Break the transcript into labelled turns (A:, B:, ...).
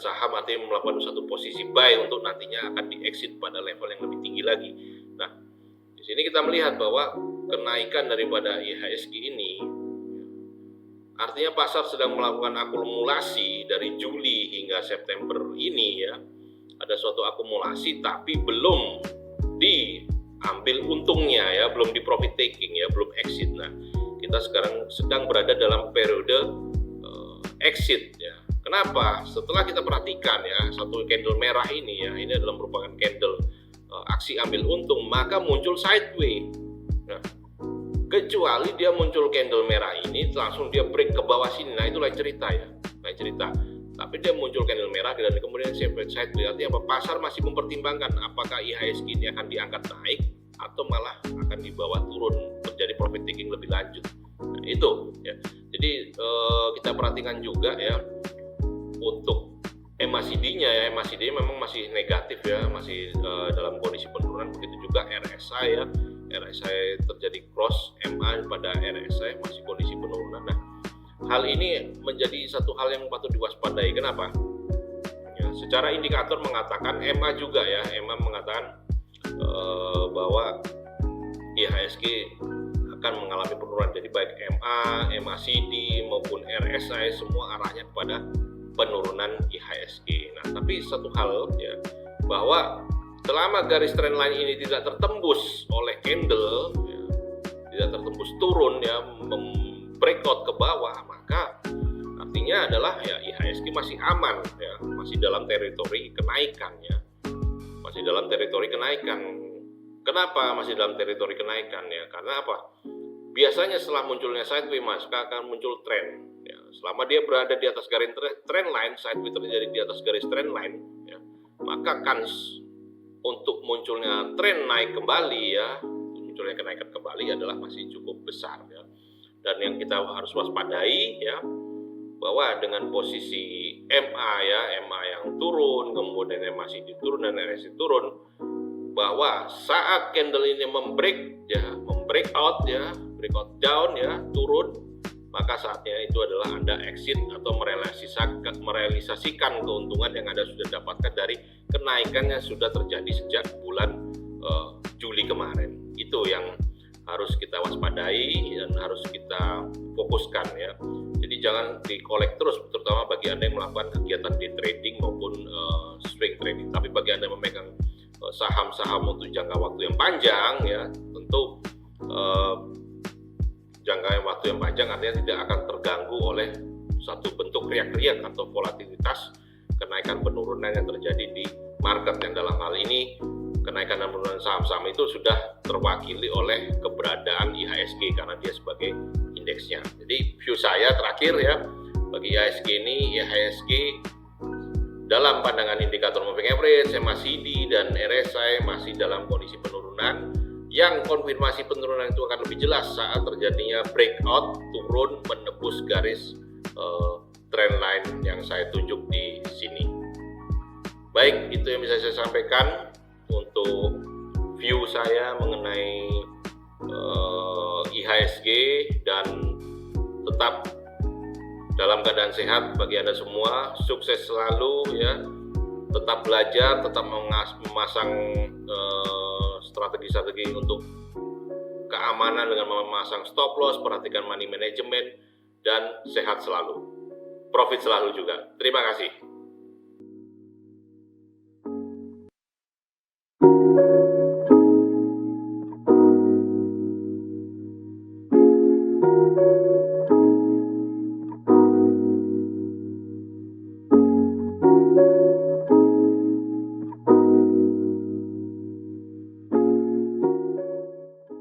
A: saham artinya melakukan satu posisi buy untuk nantinya akan di-exit pada level yang lebih tinggi lagi. Nah, di sini kita melihat bahwa kenaikan daripada IHSG ini artinya pasar sedang melakukan akumulasi dari Juli hingga September ini ya. Ada suatu akumulasi tapi belum diambil untungnya ya, belum di profit taking ya, belum exit. Nah, kita sekarang sedang berada dalam periode exit ya. Kenapa? Setelah kita perhatikan ya, satu candle merah ini ya, ini adalah merupakan candle aksi ambil untung, maka muncul sideways. Nah, kecuali dia muncul candle merah ini langsung dia break ke bawah sini, nah itu lain cerita ya, lain cerita. Tapi dia muncul candle merah dan kemudian sideways, artinya apa? Pasar masih mempertimbangkan apakah IHSG ini akan diangkat naik atau malah akan dibawa turun, terjadi profit taking lebih lanjut. Nah, itu ya. Jadi kita perhatikan juga ya untuk MACD-nya ya, MACD memang masih negatif ya, masih dalam kondisi penurunan. Begitu juga RSI ya, RSI terjadi cross MA pada RSI masih kondisi penurunan. Nah, hal ini menjadi satu hal yang patut diwaspadai. Kenapa? Ya, secara indikator mengatakan MA juga ya, MA mengatakan bahwa IHSG akan mengalami penurunan. Jadi baik MA, MACD maupun RSI semua arahnya kepada penurunan IHSG. Nah, tapi satu hal ya, bahwa selama garis trendline ini tidak tertembus oleh candle ya, tidak tertembus turun ya, breakout ke bawah, maka artinya adalah ya IHSG masih aman ya, masih dalam teritori kenaikan ya, masih dalam teritori kenaikan. Kenapa masih dalam teritori kenaikan ya? Karena apa? Biasanya setelah munculnya sideways maka akan muncul trend ya. Selama dia berada di atas garis trendline, sideways terjadi di atas garis trendline ya, maka kans untuk munculnya tren naik kembali ya, munculnya kenaikan kembali adalah masih cukup besar ya. Dan yang kita harus waspadai ya, bahwa dengan posisi MA ya, MA yang turun, kemudian MACD turun dan RSI turun, bahwa saat candle ini membreak ya, membreakout ya, breakout down ya, turun, maka saatnya itu adalah Anda exit atau merealisasikan keuntungan yang Anda sudah dapatkan dari kenaikan yang sudah terjadi sejak bulan Juli kemarin. Itu yang harus kita waspadai dan harus kita fokuskan ya. Jadi jangan di-collect terus, terutama bagi Anda yang melakukan kegiatan day trading maupun swing trading. Tapi bagi Anda yang memegang saham-saham untuk jangka waktu yang panjang ya, tentu jangka waktu yang panjang artinya tidak akan terganggu oleh satu bentuk riak-riak atau volatilitas kenaikan penurunan yang terjadi di market, yang dalam hal ini kenaikan dan penurunan saham-saham itu sudah terwakili oleh keberadaan IHSG karena dia sebagai indeksnya. Jadi view saya terakhir ya, bagi IHSG ini, IHSG dalam pandangan indikator moving average, MACD dan RSI masih dalam kondisi penurunan. Yang konfirmasi penurunan itu akan lebih jelas saat terjadinya breakout turun menembus garis trendline yang saya tunjuk di sini. Baik, itu yang bisa saya sampaikan untuk view saya mengenai IHSG, dan tetap dalam keadaan sehat bagi Anda semua. Sukses selalu ya, tetap belajar, tetap memasang strategi-strategi untuk keamanan dengan memasang stop loss, perhatikan money management, dan sehat selalu, profit selalu juga. Terima kasih.